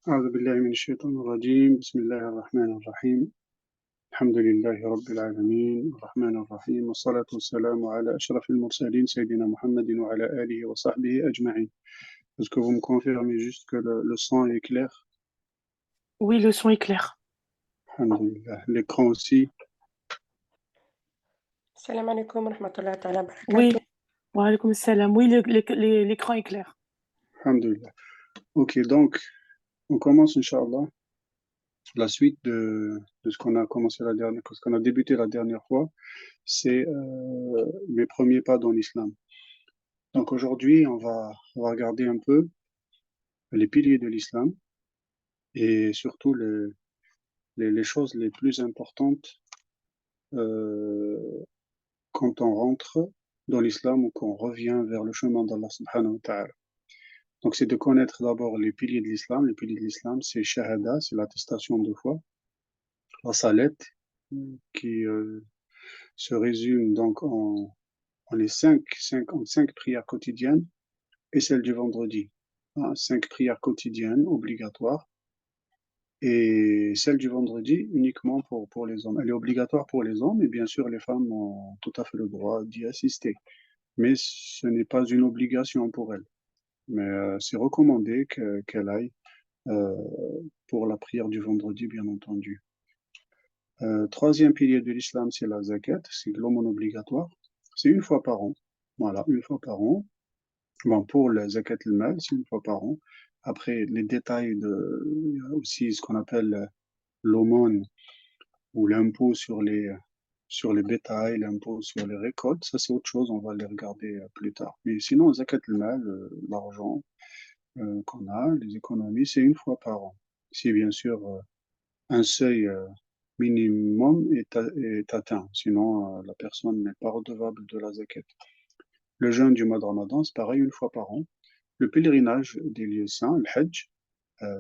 أعوذ بالله من الشيطان الرجيم بسم الله الرحمن الرحيم الحمد لله رب العالمين الرحمن الرحيم والصلاة والسلام على أشرف المرسلين سيدنا محمد وعلى آله وصحبه أجمعين. Est-ce que vous me confirmez juste que le son est clair? Oui, le son est clair. Alhamdulillah. L'écran aussi? Salam alaikum wa rahmatullahi ta'ala wa Oui, barakatuh. wa alaykoum salam. Oui, l'écran est clair. Alhamdulillah. Ok, donc on commence, Inch'Allah, la suite de ce qu'on a commencé la dernière, ce qu'on a débuté la dernière fois, c'est les premiers pas dans l'islam. Donc aujourd'hui, on va regarder un peu les piliers de l'islam et surtout les choses les plus importantes euh, quand on rentre dans l'islam ou qu'on revient vers le chemin d'Allah subhanahu wa ta'ala. Donc c'est de connaître d'abord les piliers de l'islam. Les piliers de l'islam, c'est shahada, c'est l'attestation de foi, la salat, qui se résume donc en les en cinq prières quotidiennes et celle du vendredi. Hein, cinq prières quotidiennes obligatoires et celle du vendredi uniquement pour les hommes. Elle est obligatoire pour les hommes et bien sûr les femmes ont tout à fait le droit d'y assister. Mais ce n'est pas une obligation pour elles. Mais c'est recommandé qu'elle aille euh, pour la prière du vendredi, bien entendu. Troisième pilier de l'islam, c'est la zakat, c'est l'aumône obligatoire. C'est une fois par an. Voilà, une fois par an. Bon, pour le zakat al-mal, c'est une fois par an. Après, les détails il y a aussi ce qu'on appelle l'aumône ou l'impôt sur les bétails, l'impôt sur les récoltes, ça c'est autre chose, on va les regarder plus tard. Mais sinon, zakat al-mal, l'argent qu'on a, les économies, c'est une fois par an. Si bien sûr un seuil minimum est atteint, sinon la personne n'est pas redevable de la zakat. Le jeûne du mois de Ramadan, c'est pareil, une fois par an. Le pèlerinage des lieux saints, le Hajj,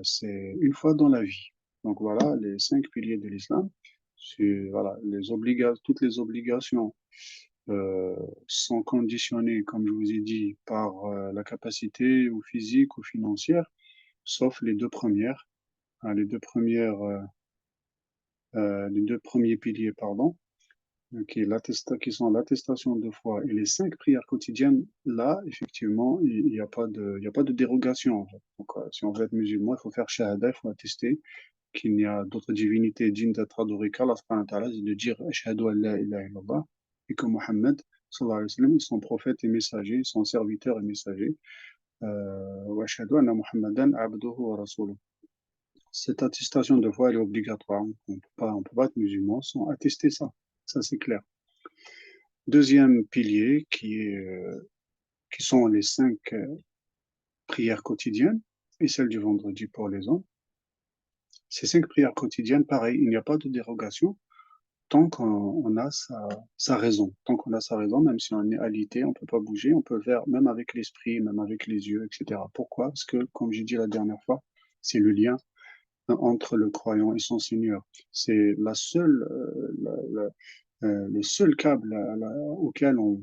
c'est une fois dans la vie. Donc voilà les cinq piliers de l'islam. Voilà, toutes les obligations euh, sont conditionnées, comme je vous ai dit, par la capacité ou physique ou financière, sauf les deux premières, hein, les deux premiers piliers, pardon, qui sont l'attestation de foi et les cinq prières quotidiennes. Là, effectivement, il y a pas de dérogation, en fait. Donc, si on veut être musulman, il faut faire shahada, il faut attester qu'il n'y a d'autres divinités dignes d'être adorées qu'Allah subhanahu wa ta'ala, c'est de dire Ashhadu an la ilaha illallah et que Mohammed sallallahu alayhi wa sallam, ils sont prophètes et messagers, ils sont serviteurs et messagers. Wa ashhadu anna Muhammadan abduhu wa rasuluh. Cette attestation de foi, elle est obligatoire. On peut pas être musulman sans attester ça. Ça, c'est clair. Deuxième pilier qui sont les cinq prières quotidiennes et celle du vendredi pour les hommes. Ces cinq prières quotidiennes, pareil, il n'y a pas de dérogation tant qu'on a sa raison. Tant qu'on a sa raison, même si on est alité, on ne peut pas bouger, on peut le faire même avec l'esprit, même avec les yeux, etc. Pourquoi? Parce que, comme j'ai dit la dernière fois, c'est le lien entre le croyant et son Seigneur. C'est le seul câble auquel on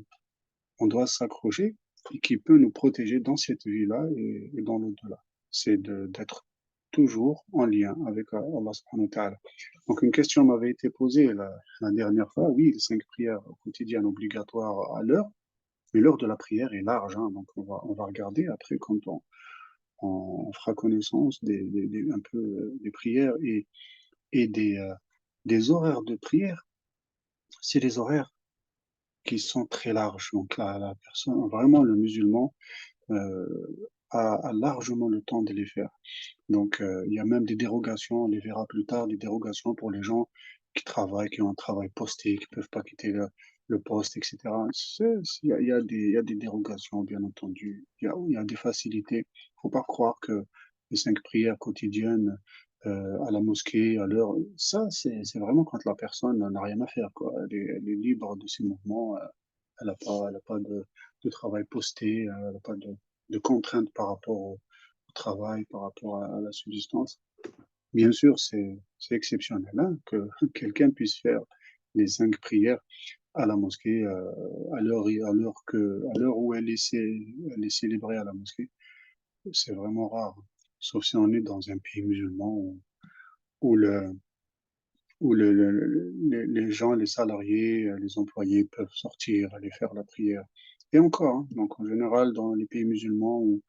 doit s'accrocher et qui peut nous protéger dans cette vie-là et dans l'au-delà. C'est d'être toujours en lien avec Allah subhanahu wa ta'ala. Donc une question m'avait été posée la dernière fois. Oui, les cinq prières quotidiennes obligatoires à l'heure, mais l'heure de la prière est large. Hein, donc on va regarder après quand on fera connaissance un peu des prières et des horaires de prière. C'est des horaires qui sont très larges. Donc la personne, vraiment le musulman, euh, a largement le temps de les faire. Donc, il y a même des dérogations, on les verra plus tard, des dérogations pour les gens qui travaillent, qui ont un travail posté, qui ne peuvent pas quitter le poste, etc. Il y a des dérogations, bien entendu. Il y a des facilités. Il ne faut pas croire que les cinq prières quotidiennes à la mosquée, à l'heure, ça, c'est vraiment quand la personne n'a rien à faire, quoi. Elle est libre de ses mouvements. Elle a pas de travail posté, elle n'a pas de contraintes par rapport au travail, par rapport à la subsistance. Bien sûr, c'est exceptionnel hein, que quelqu'un puisse faire les cinq prières à la mosquée à l'heure où elle est célébrée à la mosquée. C'est vraiment rare. sauf si on est dans un pays musulman où le, les gens, les salariés, les employés peuvent sortir, aller faire la prière. Et encore, hein, donc en général, dans les pays musulmans où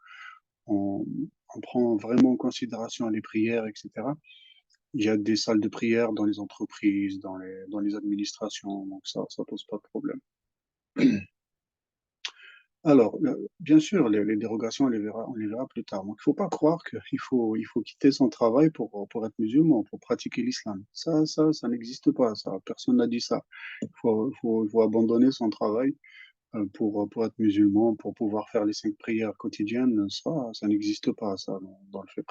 on, on prend vraiment en considération les prières, etc., il y a des salles de prière dans les entreprises, dans les administrations, donc ça pose pas de problème. Alors, bien sûr, les dérogations, on les verra plus tard. Donc, il faut pas croire il faut quitter son travail pour être musulman, pour pratiquer l'islam. Ça n'existe pas, ça. Personne n'a dit ça. Il faut abandonner son travail pour être musulman, pour pouvoir faire les 5 prières quotidiennes. Ça n'existe pas, ça, dans le fiqh.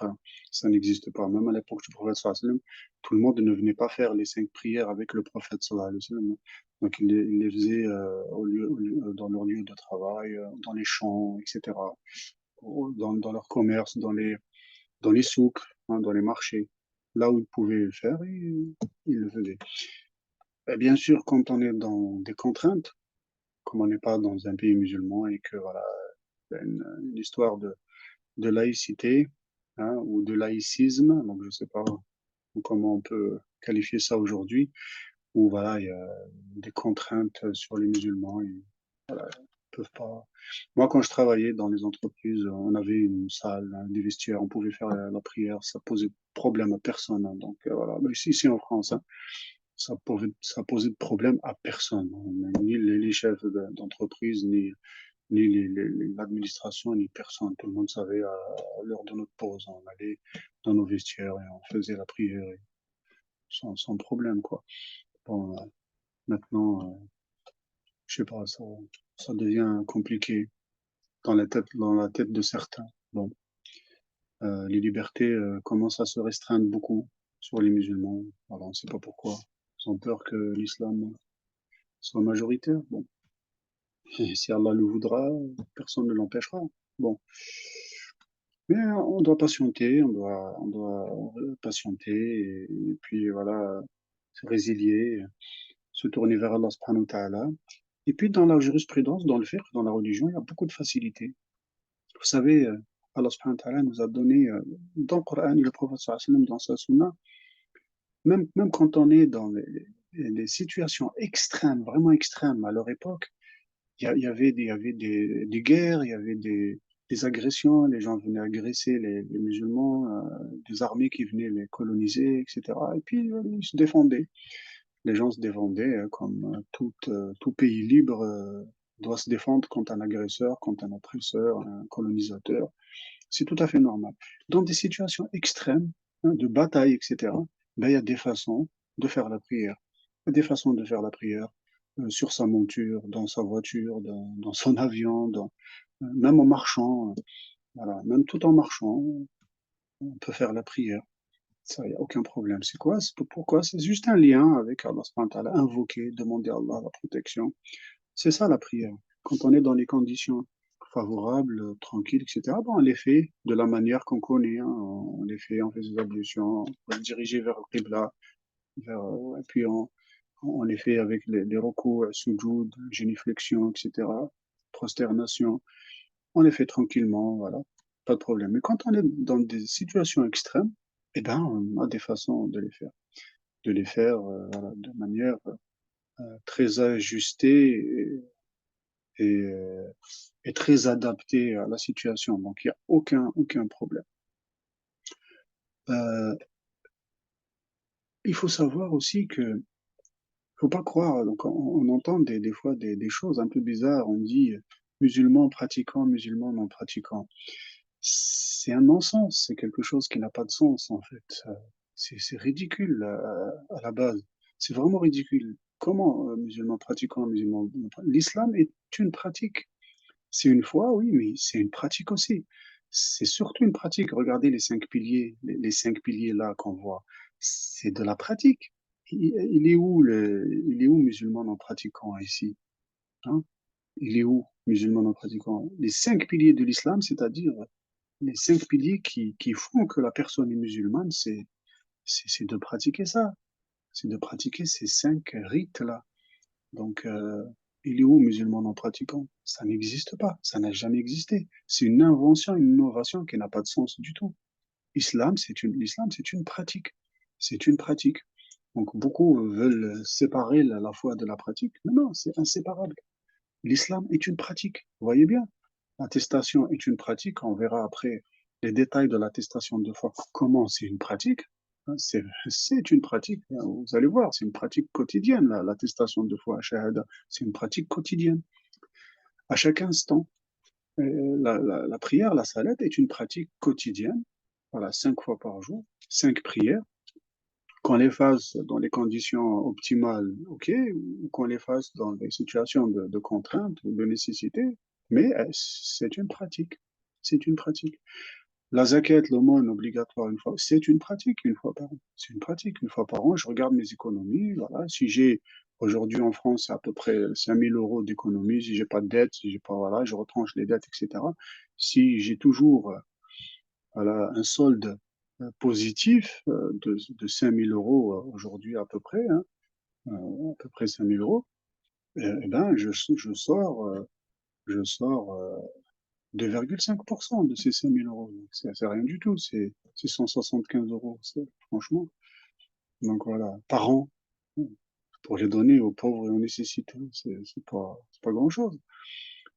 Ça n'existe pas. Même à l'époque du prophète sallallahu alayhi wa sallam, tout le monde ne venait pas faire les 5 prières avec le prophète sallallahu alayhi wa sallam. Donc, il les faisait dans leur lieu de travail, dans les champs, etc., dans leur commerce, dans les souks, hein, dans les marchés. Là où ils pouvaient le faire, ils le faisaient. Et bien sûr, quand on est dans des contraintes, comme on n'est pas dans un pays musulman et que voilà, il y a une histoire de laïcité, hein, ou de laïcisme, donc je ne sais pas comment on peut qualifier ça aujourd'hui, où voilà, il y a des contraintes sur les musulmans. Et, voilà, ils peuvent pas. Moi, quand je travaillais dans les entreprises, on avait une salle, hein, des vestiaires, on pouvait faire la prière, ça posait problème à personne, hein. Donc voilà, mais ici en France, hein, ça posait de problème à personne, hein, ni les chefs d'entreprise, ni l'administration, ni personne. Tout le monde savait à l'heure de notre pause, on allait dans nos vestiaires et on faisait la prière sans problème, quoi. Bon, maintenant, je sais pas, ça devient compliqué dans la tête de certains. Bon, les libertés commencent à se restreindre beaucoup sur les musulmans. Alors, on ne sait pas pourquoi. Ils ont peur que l'islam soit majoritaire. Bon, et si Allah le voudra, personne ne l'empêchera. Bon, mais on doit patienter, on doit patienter et puis voilà, se résilier, se tourner vers Allah subhanahu wa ta'ala. Et puis dans la jurisprudence, dans le fiqh, dans la religion, il y a beaucoup de facilité. Vous savez, Allah subhanahu wa ta'ala nous a donné dans le Coran et le prophète sallallahu alayhi wa sallam dans sa sunna, même quand on est dans les situations extrêmes, vraiment extrêmes à leur époque, il y avait des guerres, il y avait des agressions, les gens venaient agresser les musulmans, des armées qui venaient les coloniser, etc. Et puis ils se défendaient. Les gens se défendaient comme tout pays libre doit se défendre contre un agresseur, contre un oppresseur, un colonisateur. C'est tout à fait normal. Dans des situations extrêmes, hein, de bataille, etc., ben, il y a des façons de faire la prière. Il y a des façons de faire la prière sur sa monture, dans sa voiture, dans son avion, même en marchant, voilà, même tout en marchant, on peut faire la prière. Ça, il n'y a aucun problème. C'est quoi? Pourquoi? C'est juste un lien avec Allah subhanahu wa ta'ala, invoquer, demander à Allah la protection. C'est ça la prière. Quand on est dans les conditions favorables, tranquilles, etc., bon, on les fait de la manière qu'on connaît, hein. On les fait, on fait des ablutions, on va se diriger vers le Qibla, et puis on les fait avec les recours, sujoud, génuflexion, etc., prosternation. On les fait tranquillement, voilà, pas de problème. Mais quand on est dans des situations extrêmes, eh ben, on a des façons de les faire voilà, de manière très ajustée et, est très adapté à la situation. Donc, il n'y a aucun problème. Euh, il faut savoir aussi que, faut pas croire, donc on entend des fois des choses un peu bizarres. On dit musulmans pratiquants, musulmans non pratiquants. C'est un non-sens, c'est quelque chose qui n'a pas de sens en fait. C'est ridicule à la base. C'est vraiment ridicule. Comment musulmans pratiquants, musulmans non pratiquants? L'islam est une pratique. C'est une foi, oui, mais c'est une pratique aussi. C'est surtout une pratique. Regardez les 5 piliers, les 5 piliers là qu'on voit. C'est de la pratique. Il est où musulman non pratiquant ici? Hein? Il est où musulman non pratiquant? Les 5 piliers de l'islam, c'est-à-dire les 5 piliers qui font que la personne est musulmane, c'est de pratiquer ça. C'est de pratiquer ces 5 rites-là. Donc, il est où musulman non pratiquant? Ça n'existe pas, ça n'a jamais existé. C'est une invention, une innovation qui n'a pas de sens du tout. l'islam, c'est une pratique. C'est une pratique. Donc, beaucoup veulent séparer la foi de la pratique. Mais non, c'est inséparable. L'islam est une pratique. Vous voyez bien? L'attestation est une pratique. On verra après les détails de l'attestation de foi. Comment c'est une pratique? Hein, c'est une pratique. Vous allez voir, c'est une pratique quotidienne, l'attestation de foi, shahada. C'est une pratique quotidienne. À chaque instant, la prière, la salade est une pratique quotidienne. Voilà, 5 fois par jour, 5 prières. Qu'on les fasse dans les conditions optimales, ok, ou qu'on les fasse dans des situations de contrainte, de nécessité, mais c'est une pratique. C'est une pratique. La zakat, l'aumône obligatoire une fois, c'est une pratique une fois par an. C'est une pratique une fois par an. Je regarde mes économies, voilà. Si j'ai aujourd'hui en France à peu près 5 000 euros d'économies, si j'ai pas de dette, si j'ai pas, voilà, je retranche les dettes, etc. Si j'ai toujours voilà, un solde positif de 5 000 euros aujourd'hui à peu près, hein, à peu près 5 000 euros, eh ben, je sors 2,5% de ces 5 000 euros. C'est rien du tout, c'est 175 euros, franchement. Donc voilà, par an, pour les donner aux pauvres et aux nécessiteux, c'est pas grand-chose.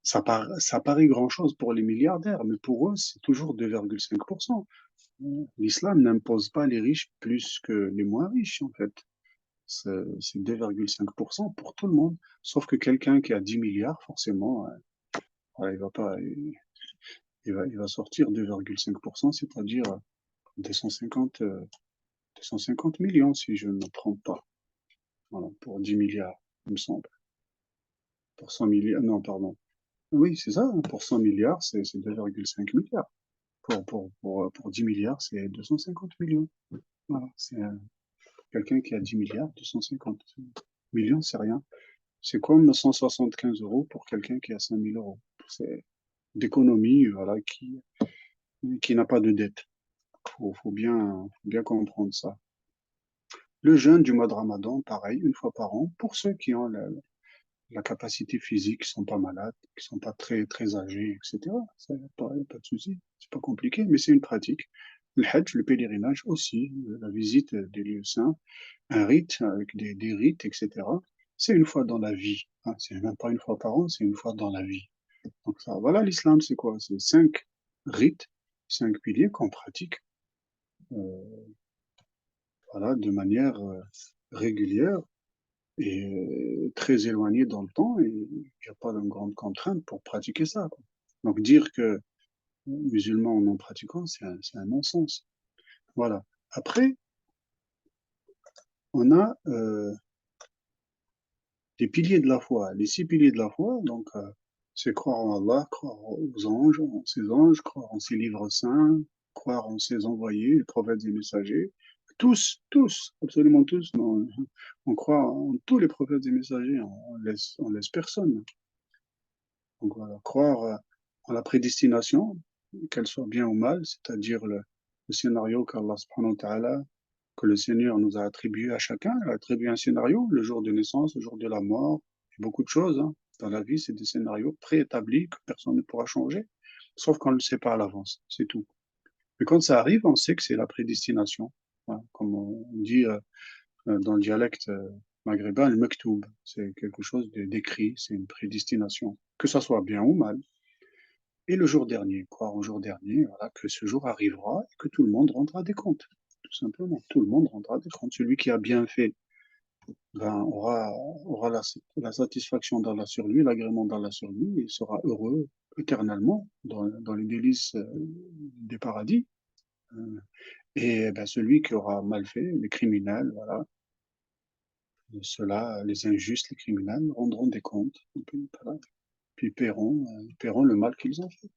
Ça paraît grand-chose pour les milliardaires, mais pour eux, c'est toujours 2,5%. L'islam n'impose pas les riches plus que les moins riches, en fait. C'est 2,5% pour tout le monde. Sauf que quelqu'un qui a 10 milliards, forcément, il va pas, il va sortir 2,5%, c'est-à-dire 250, 250 millions, si je ne me trompe pas. Voilà, pour 10 milliards, il me semble. Pour 100 milliards, non, pardon. Oui, c'est ça, hein, pour 100 milliards, c'est 2,5 milliards. Pour 10 milliards, c'est 250 millions. Voilà, c'est quelqu'un qui a 10 milliards, 250 millions, c'est rien. C'est comme 175 euros pour quelqu'un qui a 5 000 euros. C'est d'économie, voilà, qui n'a pas de dette. Faut bien comprendre ça. Le jeûne du mois de Ramadan, pareil, une fois par an, pour ceux qui ont la capacité physique, qui sont pas malades, qui sont pas très âgés, etc. Ça, y a pas de souci. C'est pas compliqué, mais c'est une pratique. Le Hajj, le pèlerinage aussi, la visite des lieux saints, un rite avec des rites, etc. C'est une fois dans la vie. Hein. C'est même pas une fois par an, c'est une fois dans la vie. Donc ça, voilà, l'islam, c'est quoi? C'est 5 rites, 5 piliers qu'on pratique, euh, voilà, de manière régulière et très éloignée dans le temps. Et il n'y a pas de grande contrainte pour pratiquer ça, quoi. Donc dire que musulmans non pratiquants, c'est un non-sens. Voilà. Après, on a les piliers de la foi. Les 6 piliers de la foi, donc, c'est croire en Allah, croire aux anges, en ses anges, croire en ses livres saints, croire en ses envoyés, les prophètes et messagers. Tous, absolument tous. Non, on croit en tous les prophètes et messagers, on laisse personne. Donc voilà, croire en la prédestination, qu'elle soit bien ou mal, c'est-à-dire le scénario qu'Allah subhanahu wa ta'ala, que le Seigneur nous a attribué à chacun. Il a attribué un scénario, le jour de naissance, le jour de la mort, et beaucoup de choses. Hein. Dans la vie, c'est des scénarios préétablis que personne ne pourra changer, sauf qu'on ne le sait pas à l'avance, c'est tout. Mais quand ça arrive, on sait que c'est la prédestination. Voilà. Comme on dit dans le dialecte maghrébin, le mektoub, c'est quelque chose d'écrit, c'est une prédestination, que ça soit bien ou mal. Et le jour dernier, croire au jour dernier, voilà, que ce jour arrivera et que tout le monde rendra des comptes. Tout simplement, tout le monde rendra des comptes. Celui qui a bien fait ben, aura la satisfaction d'Allah sur lui, l'agrément d'Allah sur lui, et sera heureux éternellement dans les délices des paradis. Euh, Et ben, celui qui aura mal fait, les criminels, voilà, ceux-là, les injustes, les criminels, rendront des comptes. Et puis, voilà, puis paieront le mal qu'ils ont fait.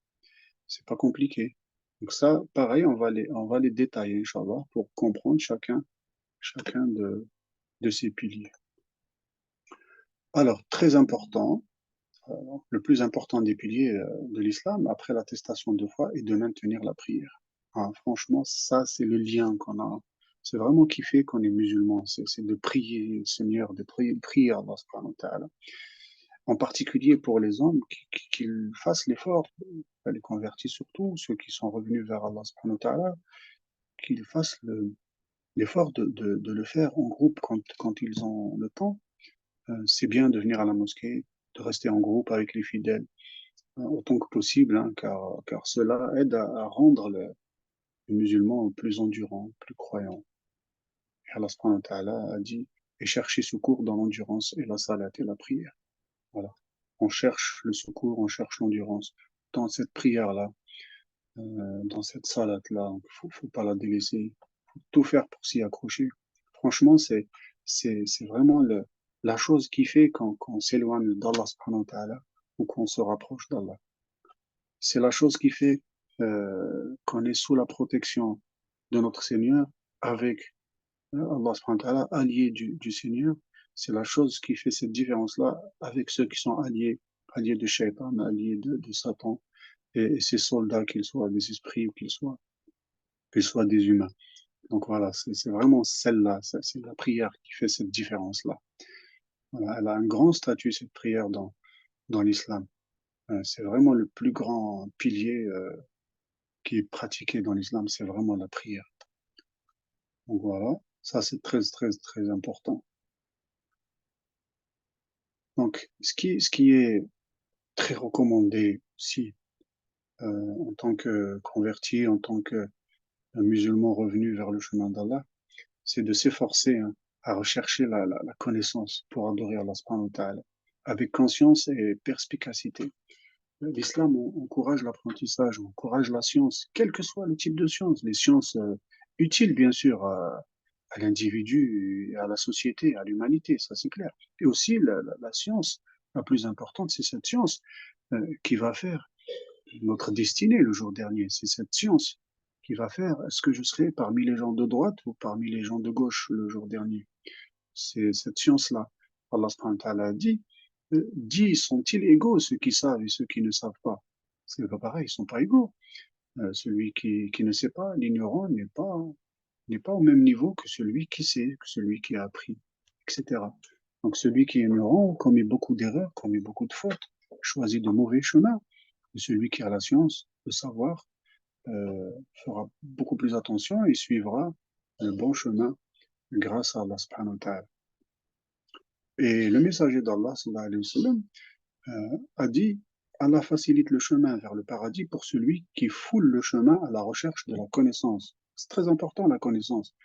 C'est pas compliqué. Donc ça, pareil, on va les détailler, Inch'Allah, pour comprendre chacun de ces piliers. Alors, très important, euh, le plus important des piliers de l'islam, après l'attestation de foi, est de maintenir la prière. Ah, franchement, ça, c'est le lien qu'on a. C'est vraiment qui fait qu'on est musulman. C'est de prier le Seigneur, de prier Allah subhanahu wa ta'ala. En particulier pour les hommes, qu'ils fassent l'effort, les convertis surtout, ceux qui sont revenus vers Allah subhanahu wa ta'ala, qu'ils fassent l'effort de le faire en groupe quand ils ont le temps. C'est bien de venir à la mosquée, de rester en groupe avec les fidèles autant que possible, hein, car cela aide à rendre le musulman plus endurant, plus croyant. Et Allah subhanahu wa ta'ala a dit, et chercher secours dans l'endurance et la salat et la prière. Voilà. On cherche le secours, on cherche l'endurance. Dans cette prière-là, dans cette salat-là, faut pas la délaisser. Faut tout faire pour s'y accrocher. Franchement, c'est vraiment la chose qui fait quand on s'éloigne d'Allah subhanahu wa ta'ala ou qu'on se rapproche d'Allah. C'est la chose qui fait qu'on est sous la protection de notre Seigneur avec Allah subhanahu wa ta'ala, allié du Seigneur. C'est la chose qui fait cette différence-là avec ceux qui sont alliés de Shaitan, alliés de Satan, et ces soldats, qu'ils soient des esprits ou qu'ils soient des humains. Donc voilà, c'est vraiment celle-là, c'est la prière qui fait cette différence-là. Voilà, elle a un grand statut, cette prière, dans l'islam. C'est vraiment le plus grand pilier qui est pratiqué dans l'islam, c'est vraiment la prière. Donc voilà, ça c'est très, très, très important. Donc, ce qui est très recommandé aussi en tant que converti, en tant que musulman revenu vers le chemin d'Allah, c'est de s'efforcer hein, à rechercher la connaissance pour adorer Allah subhanahu wa ta'ala, avec conscience et perspicacité. L'islam encourage l'apprentissage, encourage la science, quel que soit le type de science, les sciences utiles bien sûr à l'individu, à la société, à l'humanité, ça c'est clair. Et aussi la science la plus importante, c'est cette science qui va faire notre destinée le jour dernier. C'est cette science qui va faire est-ce que je serai parmi les gens de droite ou parmi les gens de gauche le jour dernier. C'est cette science-là. Allah subhanahu wa ta'ala dit sont-ils égaux ceux qui savent et ceux qui ne savent pas? C'est pas pareil, ils sont pas égaux. Celui qui ne sait pas, l'ignorant n'est pas au même niveau que celui qui sait, que celui qui a appris, etc. Donc celui qui est ignorant commet beaucoup d'erreurs, commet beaucoup de fautes, choisit de mauvais chemins. Et celui qui a la science, le savoir, fera beaucoup plus attention et suivra le bon chemin grâce à Allah subhanahu wa ta'ala. Et le messager d'Allah sallallahu alayhi wa sallam, a dit Allah facilite le chemin vers le paradis pour celui qui foule le chemin à la recherche de la connaissance. C'est très important la connaissance.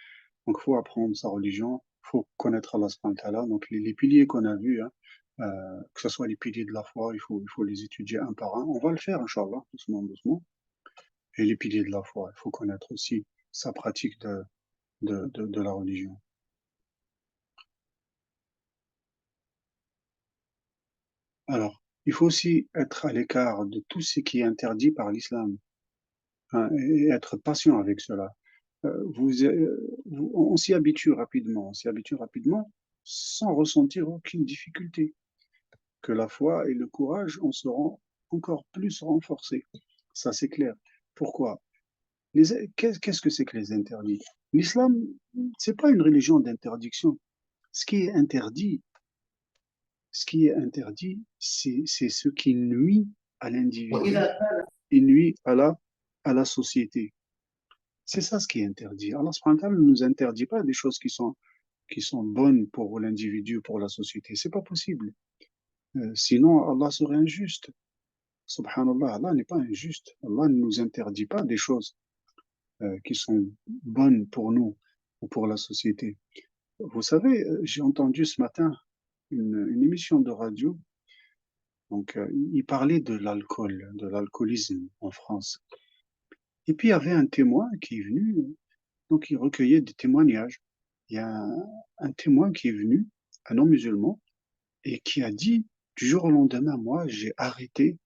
Donc il faut apprendre sa religion, il faut connaître Allah subhanahu wa ta'ala. Donc les piliers qu'on a vus, hein, que ce soit les piliers de la foi, il faut les étudier un par un. On va le faire, Inch'Allah, doucement, doucement. Et les piliers de la foi, il faut connaître aussi sa pratique de la religion. Alors, il faut aussi être à l'écart de tout ce qui est interdit par l'islam hein, et être patient avec cela. On s'y habitue rapidement sans ressentir aucune difficulté. Que la foi et le courage, on se rend encore plus renforcés. Ça, c'est clair. Pourquoi? Qu'est-ce que c'est que les interdits? L'islam, c'est pas une religion d'interdiction. Ce qui est interdit, ce qui est interdit, c'est ce qui nuit à l'individu et nuit à la société. C'est ça ce qui est interdit. Allah subhanahu wa ta'ala ne nous interdit pas des choses qui sont bonnes pour l'individu, pour la société. C'est pas possible. Sinon, Allah serait injuste. Subhanallah, Allah n'est pas injuste. Allah ne nous interdit pas des choses qui sont bonnes pour nous ou pour la société. Vous savez, j'ai entendu ce matin une émission de radio. Donc, il parlait de l'alcoolisme en France. Et puis, il y avait un témoin qui est venu, donc il recueillait des témoignages. Il y a un témoin qui est venu, un non-musulman, et qui a dit, du jour au lendemain, moi, j'ai arrêté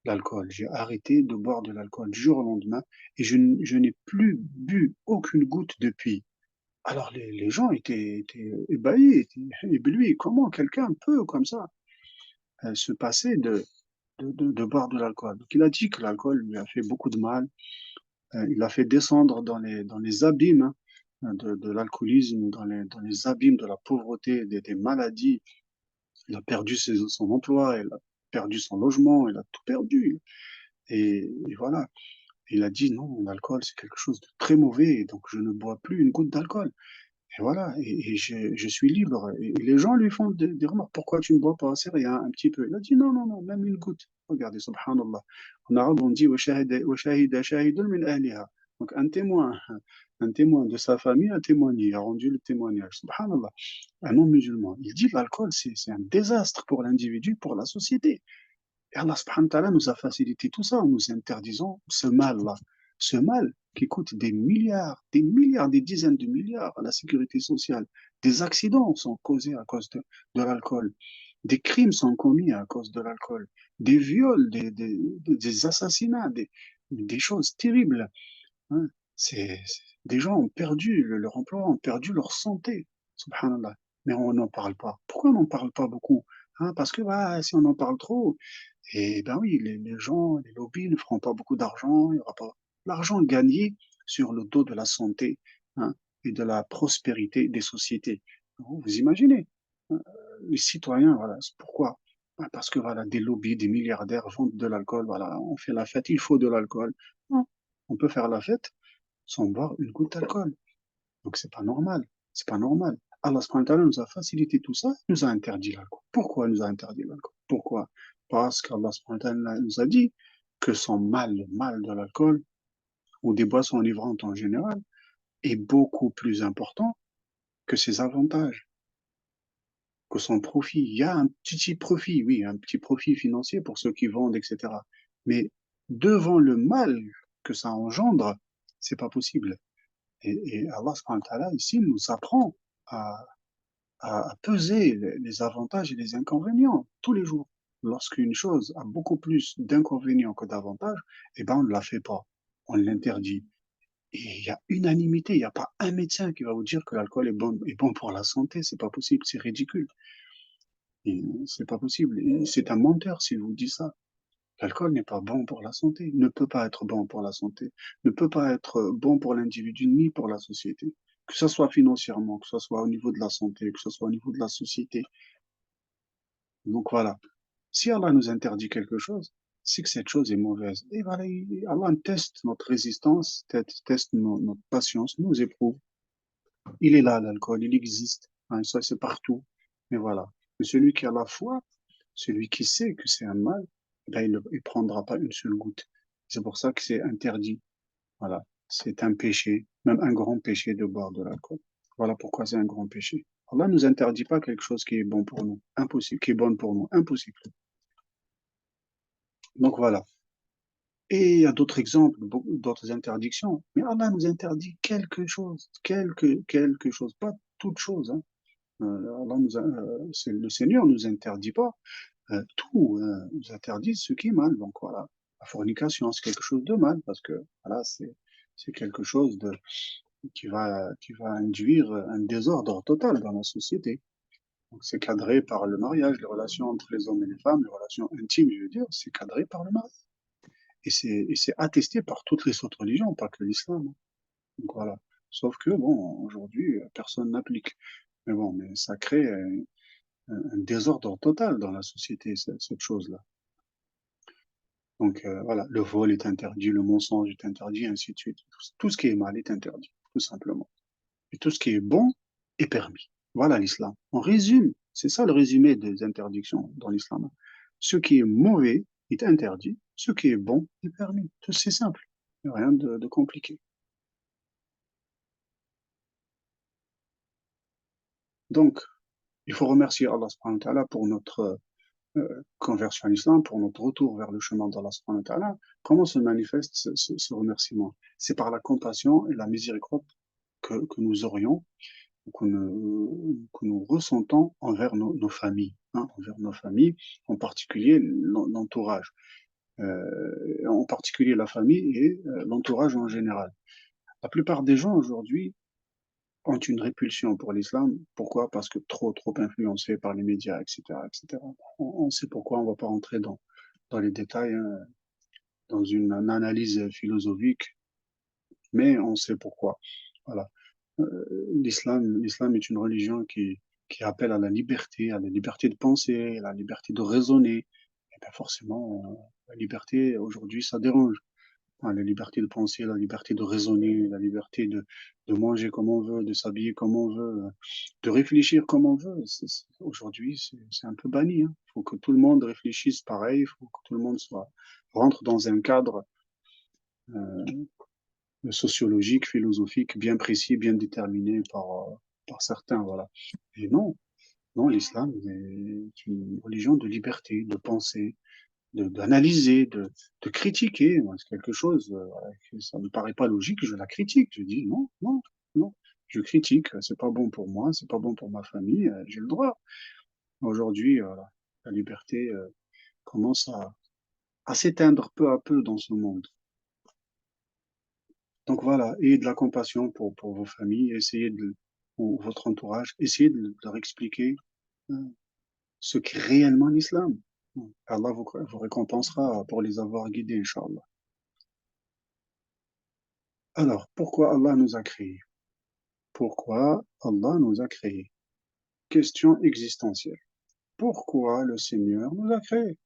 l'alcool, j'ai arrêté de boire de l'alcool du jour au lendemain, et je n'ai plus bu aucune goutte depuis. Alors les gens étaient ébahis, étaient éblouis. Comment quelqu'un peut, comme ça, se passer de boire de l'alcool? Donc il a dit que l'alcool lui a fait beaucoup de mal, il l'a fait descendre dans les abîmes hein, de l'alcoolisme, dans les abîmes de la pauvreté, des maladies. Il a perdu son emploi, il a perdu son logement, il a tout perdu. Et voilà. Il a dit non, l'alcool, c'est quelque chose de très mauvais, donc je ne bois plus une goutte d'alcool. Et voilà, et je suis libre. Et les gens lui font des remarques. Pourquoi tu ne bois pas? C'est rien, un petit peu. Il a dit non, non, non, même une goutte. Regardez, subhanallah. En arabe, on dit وَشَهِدَ شَاهِدٌ مِنْ أَهْلِهَا. Donc un témoin de sa famille a témoigné, a rendu le témoignage. Subhanallah. Un non-musulman. Il dit l'alcool, c'est un désastre pour l'individu, pour la société. Et Allah subhanahu wa ta'ala nous a facilité tout ça en nous interdisant ce mal-là. Ce mal qui coûte des milliards, des dizaines de milliards à la sécurité sociale. Des accidents sont causés à cause de l'alcool. Des crimes sont commis à cause de l'alcool. Des viols, des assassinats, des choses terribles. Hein. Des gens ont perdu leur emploi, ont perdu leur santé. Subhanallah. Mais on n'en parle pas. Pourquoi on n'en parle pas beaucoup? Hein, parce que bah, si on en parle trop, et ben oui, les gens, les lobbies ne feront pas beaucoup d'argent, il n'y aura pas l'argent gagné sur le dos de la santé, hein, et de la prospérité des sociétés. Vous imaginez, hein, les citoyens, voilà, c'est pourquoi? Ben, parce que voilà, des lobbies, des milliardaires vendent de l'alcool, voilà, on fait la fête, il faut de l'alcool. Non, on peut faire la fête sans boire une goutte d'alcool. Donc c'est pas normal, c'est pas normal. Allah subhanahu wa ta'ala nous a facilité tout ça, il nous a interdit l'alcool. Pourquoi il nous a interdit l'alcool? Pourquoi? Parce qu'Allah subhanahu wa ta'ala nous a dit que son mal, le mal de l'alcool, ou des boissons enivrantes en général, est beaucoup plus important que ses avantages, que son profit. Il y a un petit profit, oui, un petit profit financier pour ceux qui vendent, etc. Mais devant le mal que ça engendre, c'est pas possible. Et Allah subhanahu wa ta'ala ici nous apprend à à peser les avantages et les inconvénients tous les jours. Lorsqu'une chose a beaucoup plus d'inconvénients que d'avantages, eh ben on ne la fait pas, on l'interdit. Et il y a unanimité, il n'y a pas un médecin qui va vous dire que l'alcool est bon pour la santé, c'est pas possible, c'est ridicule. C'est pas possible. C'est un menteur s'il vous dit ça. L'alcool n'est pas bon pour la santé, ne peut pas être bon pour la santé, ne peut pas être bon pour l'individu ni pour la société. Que ce soit financièrement, que ce soit au niveau de la santé, que ce soit au niveau de la société. Donc voilà, si Allah nous interdit quelque chose, c'est que cette chose est mauvaise. Et voilà, Allah teste notre résistance, teste notre patience, nous éprouve. Il est là, l'alcool, il existe. Hein, ça, c'est partout. Mais voilà. Mais celui qui a la foi, celui qui sait que c'est un mal, ben, il ne prendra pas une seule goutte. C'est pour ça que c'est interdit. Voilà. C'est un péché, même un grand péché de boire de l'alcool. Voilà pourquoi c'est un grand péché. Allah ne nous interdit pas quelque chose qui est bon pour nous. Impossible. Qui est bon pour nous. Impossible. Donc voilà. Et il y a d'autres exemples, d'autres interdictions. Mais Allah nous interdit quelque chose, pas toute chose. Hein. Le Seigneur nous interdit pas tout, nous interdit ce qui est mal. Donc voilà, la fornication, c'est quelque chose de mal parce que voilà, c'est quelque chose qui va induire un désordre total dans la société. Donc c'est cadré par le mariage, les relations entre les hommes et les femmes, les relations intimes, je veux dire, c'est cadré par le mariage. Et c'est attesté par toutes les autres religions, pas que l'islam. Hein. Donc voilà. Sauf que, bon, aujourd'hui, personne n'applique. Mais bon, mais ça crée un désordre total dans la société, cette chose-là. Donc voilà, le vol est interdit, le mensonge est interdit, ainsi de suite. Tout ce qui est mal est interdit, tout simplement. Et tout ce qui est bon est permis. Voilà l'islam. On résume, c'est ça le résumé des interdictions dans l'islam. Ce qui est mauvais est interdit, ce qui est bon est permis. Tout c'est simple, il n'y a rien de compliqué. Donc, il faut remercier Allah subhanahu wa ta'ala pour notre conversion à l'islam, pour notre retour vers le chemin d'Allah subhanahu wa ta'ala. Comment se manifeste ce remerciement? C'est par la compassion et la miséricorde que nous aurions, que nous ressentons envers nos familles, hein, envers nos familles, en particulier l'entourage, en particulier la famille et l'entourage en général. La plupart des gens aujourd'hui ont une répulsion pour l'islam. Pourquoi? Parce que trop influencés par les médias, etc., etc. On sait pourquoi, on ne va pas rentrer dans les détails, hein, dans une analyse philosophique, mais on sait pourquoi. Voilà. L'islam est une religion qui appelle à la liberté de penser, à la liberté de raisonner. Et bien forcément, la liberté, aujourd'hui, ça dérange. La liberté de penser, la liberté de raisonner, la liberté de manger comme on veut, de s'habiller comme on veut, de réfléchir comme on veut. Aujourd'hui, c'est un peu banni. Il faut que tout le monde réfléchisse pareil, il faut que tout le monde rentre dans un cadre sociologique, philosophique, bien précis, bien déterminé par certains. Voilà. Et non, non, l'islam est une religion de liberté, de penser, d'analyser, de critiquer. Moi, c'est quelque chose, ça me paraît pas logique, je la critique. Je dis non, non, non. Je critique, c'est pas bon pour moi, c'est pas bon pour ma famille, j'ai le droit. Aujourd'hui, la liberté commence à s'éteindre peu à peu dans ce monde. Donc voilà, ayez de la compassion pour vos familles, essayez pour votre entourage, essayez de leur expliquer euh, ce qu'est réellement l'islam. Allah vous récompensera pour les avoir guidés, Inch'Allah. Alors, pourquoi Allah nous a créés? Pourquoi Allah nous a créés? Question existentielle. Pourquoi le Seigneur nous a créés?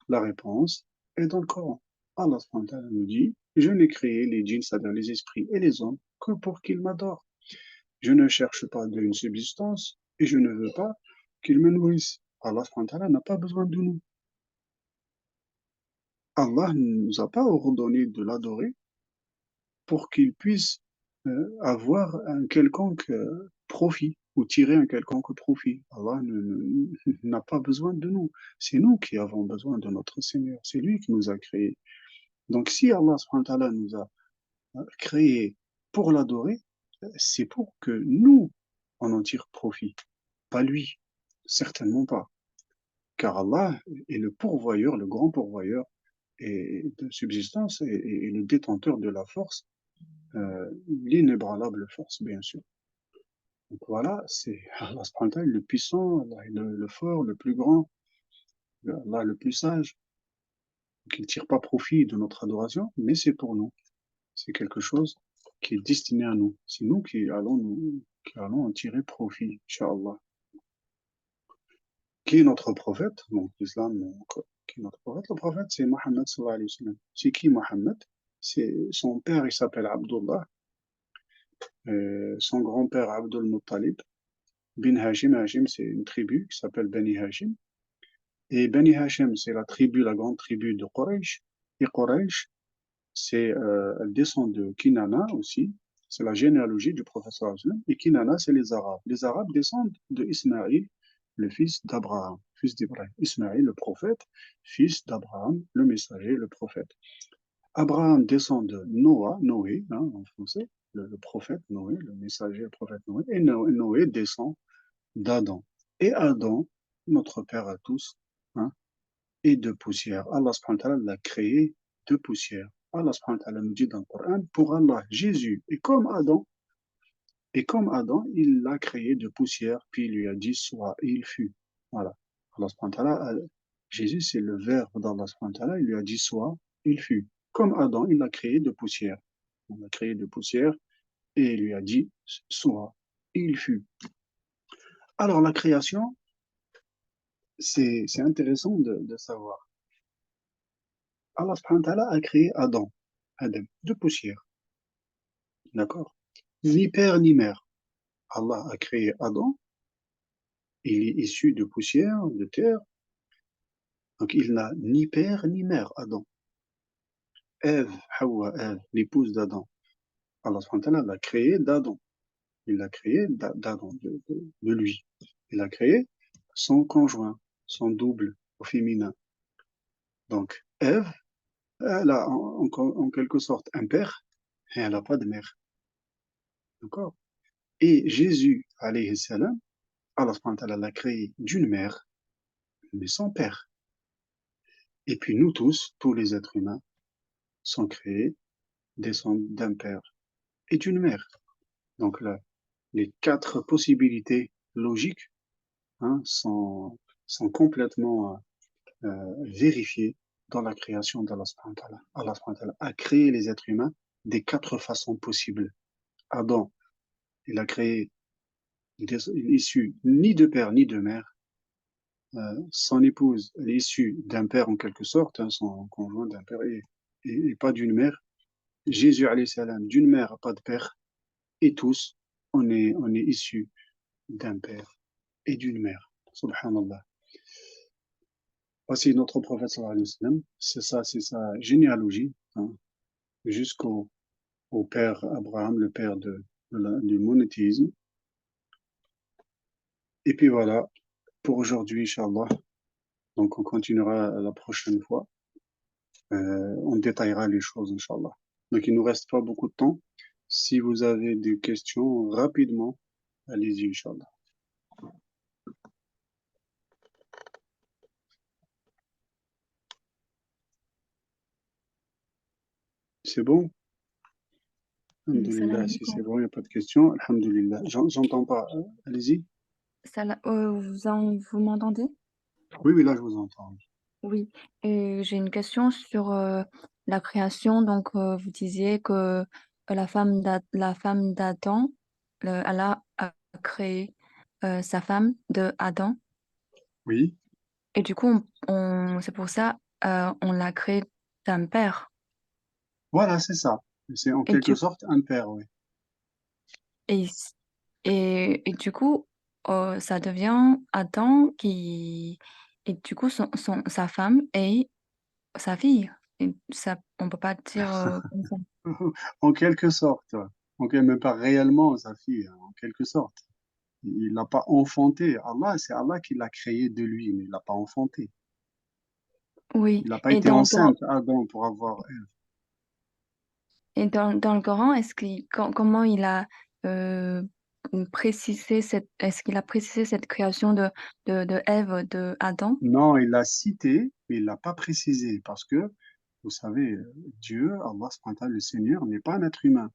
La réponse est dans le Coran. Allah subhanahu wa ta'ala nous dit, je n'ai créé les djinns, c'est-à-dire les esprits et les hommes, que pour qu'ils m'adorent. Je ne cherche pas d'une subsistance et je ne veux pas qu'ils me nourrissent. Allah subhanahu wa ta'ala n'a pas besoin de nous. Allah ne nous a pas ordonné de l'adorer pour qu'il puisse avoir un quelconque profit ou tirer un quelconque profit. Allah n'a pas besoin de nous. C'est nous qui avons besoin de notre Seigneur. C'est lui qui nous a créés. Donc si Allah subhanahu wa ta'ala nous a créés pour l'adorer, c'est pour que nous, on en tire profit. Pas lui. Certainement pas. Car Allah est le pourvoyeur, le grand pourvoyeur et de subsistance et le détenteur de la force, l'inébranlable force, bien sûr. Donc voilà, c'est Allah subhanahu wa ta'ala, le puissant, Allah est le fort, le plus grand, Allah le plus sage. Donc il ne tire pas profit de notre adoration, mais c'est pour nous. C'est quelque chose qui est destiné à nous. C'est nous qui allons en tirer profit, Inch'Allah. Qui est notre prophète? Donc l'islam, qui est notre prophète? Le prophète, c'est Mohammed sallallahu alayhi wa sallam. C'est qui Mohammed? C'est son père, il s'appelle Abdullah. Son grand-père Abdul Muttalib. Bin Hashim, Hashim, c'est une tribu qui s'appelle Bani Hashim. Et Bani Hashim, c'est la tribu, la grande tribu de Quraysh. Et Quraysh, elle descend de Kinana aussi. C'est la généalogie du professeur Aslam. Et Kinana, c'est les Arabes. Les Arabes descendent de Ismaïl, le fils d'Abraham, fils d'Ibrahim. Ismaïl, le prophète, fils d'Abraham, le messager, le prophète. Abraham descend de Noé, hein, en français, le prophète Noé, le messager, le prophète Noé. Et Noé descend d'Adam. Et Adam, notre père à tous, hein, est de poussière. Allah subhanahu wa ta'ala l'a créé de poussière. Allah subhanahu wa ta'ala nous dit dans le Coran, pour Allah, Jésus est comme Adam, et comme Adam, il l'a créé de poussière, puis il lui a dit soit, et il fut. Voilà. Allah subhanahu wa ta'ala, Jésus, c'est le verbe d'Allah subhanahu wa ta'ala, il lui a dit soit, il fut. Comme Adam, il l'a créé de poussière. On l'a créé de poussière, et il lui a dit soit, et il fut. Alors la création, c'est intéressant de savoir. Allah subhanahu wa ta'ala a créé Adam, de poussière. D'accord? Ni père ni mère. Allah a créé Adam, il est issu de poussière, de terre, donc il n'a ni père ni mère, Adam. Ève, Hawa, Ève, l'épouse d'Adam. Allah subhanahu wa ta'ala l'a créé d'Adam. Il l'a créé d'Adam, de lui. Il a créé son conjoint, son double au féminin. Donc, Ève, elle a en quelque sorte un père et elle n'a pas de mère. D'accord? Et Jésus, alayhi salam, Allah subhanahu wa ta'ala l'a créé d'une mère, mais sans père. Et puis nous tous les êtres humains, sont créés, descendent d'un père et d'une mère. Donc là, les quatre possibilités logiques, hein, sont complètement vérifiées dans la création d'Allah subhanahu wa ta'ala. Allah subhanahu wa ta'ala a créé les êtres humains des quatre façons possibles. Adam, il a créé issu ni de père ni de mère. Son épouse est issue d'un père en quelque sorte, hein, son conjoint d'un père et pas d'une mère. Jésus, alayhi salam, d'une mère, pas de père. Et tous, on est issus d'un père et d'une mère. Subhanallah. Voici notre prophète sallallahu alayhi wa sallam. C'est sa généalogie, hein, jusqu'au au père Abraham, le père du monothéisme. Et puis voilà, pour aujourd'hui, Inch'Allah. Donc on continuera la prochaine fois. On détaillera les choses, Inch'Allah. Donc il ne nous reste pas beaucoup de temps. Si vous avez des questions, rapidement, allez-y, Inch'Allah. C'est bon? Salam Alhamdulillah, si c'est alaikum. bon, il n'y a pas de questions. Alhamdulillah. J'entends pas. Allez-y. Vous m'entendez? Oui, oui, là, je vous entends. Oui. Et j'ai une question sur la création. Donc, vous disiez que la femme d'Adam, Allah a créé sa femme de Adam. Oui, Et du coup, c'est pour ça on l'a créé d'un père. voilà, c'est ça. C'est en Et quelque du, sorte un père, oui. et, et du coup, ça devient Adam qui. Et du coup, sa femme est sa fille. Et ça, on peut pas dire comme ça. En quelque sorte. Ouais. Ok, mais pas réellement sa fille, hein, en quelque sorte. Il l'a pas enfanté. Allah, c'est Allah qui l'a créé de lui, mais il l'a pas enfanté. Oui. Il n'a pas Et été enceinte, Adam, pour avoir dans le Coran, comment il a euh, est-ce qu'il a précisé cette création de Ève, de Adam? Non, il l'a cité, mais il l'a pas précisé parce que, vous savez, Dieu, Allah, subhanahu wa ta'ala, le Seigneur, n'est pas un être humain.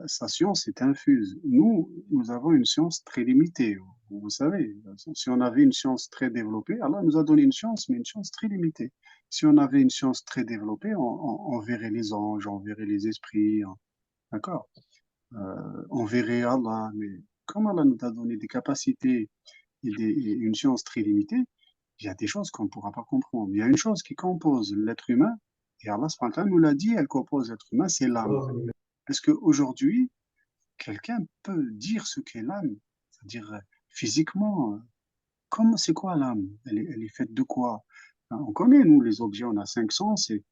Sa science est infuse. Nous avons une science très limitée. Vous savez, si on avait une science très développée, Allah nous a donné une science, mais une science très limitée. Si on avait une science très développée, on verrait les anges, on verrait les esprits, d'accord? On verrait Allah, mais comme Allah nous a donné des capacités et une science très limitée, il y a des choses qu'on ne pourra pas comprendre. Il y a une chose qui compose l'être humain, et Allah subhanahu wa ta'ala nous l'a dit, elle compose l'être humain, c'est l'âme. Est-ce qu'aujourd'hui, quelqu'un peut dire ce qu'est l'âme? C'est-à-dire physiquement, c'est quoi l'âme? Elle est faite de quoi? Hein, on connaît, nous, les objets, on a cinq sens, et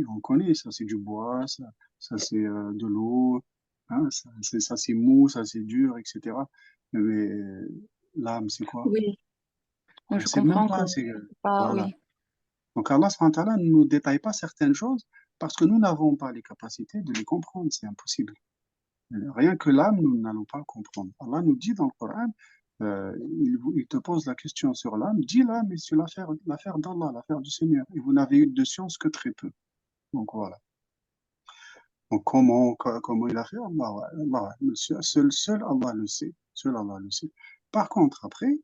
on connaît, ça c'est du bois, ça c'est de l'eau, hein, ça c'est mou, ça c'est dur, etc. Mais l'âme, c'est quoi? Oui. On Moi, ne je sait même comprends que pas. Voilà. oui. Donc Allah subhanahu wa ta'ala ne nous détaille pas certaines choses parce que nous n'avons pas les capacités de les comprendre, c'est impossible. Rien que l'âme, nous n'allons pas le comprendre. Allah nous dit dans le Coran, il te pose la question sur l'âme, dis l'âme, et c'est l'affaire d'Allah, l'affaire du Seigneur. Et vous n'avez eu de science que très peu. Donc voilà. Donc comment il a fait? Seul Allah le sait. Seul Allah le sait. Par contre, après,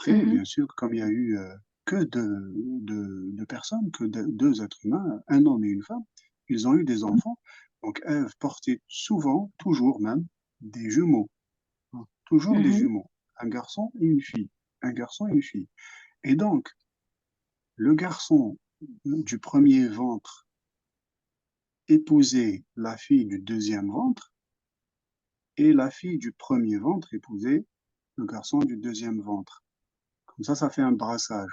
Mhm, bien sûr, comme il y a eu que deux personnes, deux êtres humains, un homme et une femme, ils ont eu des enfants. Donc Ève portait souvent, toujours même, des jumeaux. Hein, toujours des mhm, jumeaux. Un garçon et une fille. Un garçon et une fille. Et donc, le garçon du premier ventre épousait la fille du deuxième ventre et la fille du premier ventre épousait le garçon du deuxième ventre. Comme ça fait un brassage.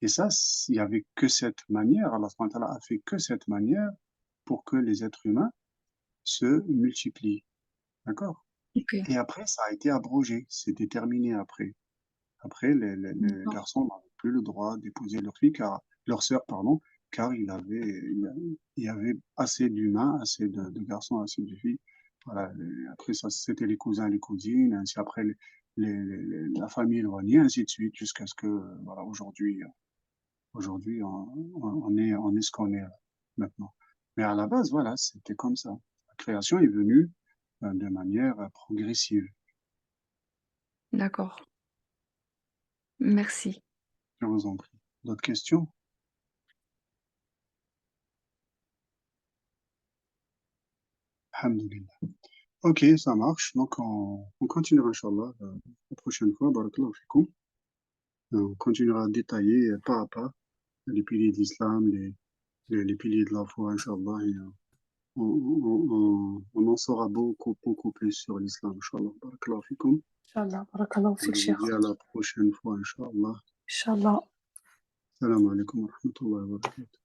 Et ça, il n'y avait que cette manière, Allah subhanahu wa ta'ala a fait que cette manière pour que les êtres humains se multiplient. D'accord? ok. Et après, ça a été abrogé, c'était terminé après. Après, les D'accord. garçons n'avaient plus le droit d'épouser leur fille, leur sœur, pardon, car il y avait assez d'humains, assez de garçons, assez de filles. Voilà. Après, ça, c'était les cousins, les cousines, ainsi après la famille éloignée, ainsi de suite, jusqu'à ce que, voilà, aujourd'hui, on est ce qu'on est maintenant. Mais à la base, voilà, c'était comme ça. La création est venue de manière progressive. D'accord. Merci. Je vous en prie. D'autres questions? Alhamdulillah. Ok, ça marche. Donc, on continuera, Inch'Allah, la prochaine fois. Barakallahu fikum. On continuera à détailler pas à pas les piliers de l'islam, les piliers de la foi, Inch'Allah. Et, on en saura beaucoup, beaucoup plus sur l'islam, Inch'Allah. Barakallahu fikum. Inch'Allah. Barakallahu Je fik, vous Cheikh. dis à la prochaine fois, Inch'Allah. Inch'Allah. Salam alaikum wa rahmatullahi wa barakatuh.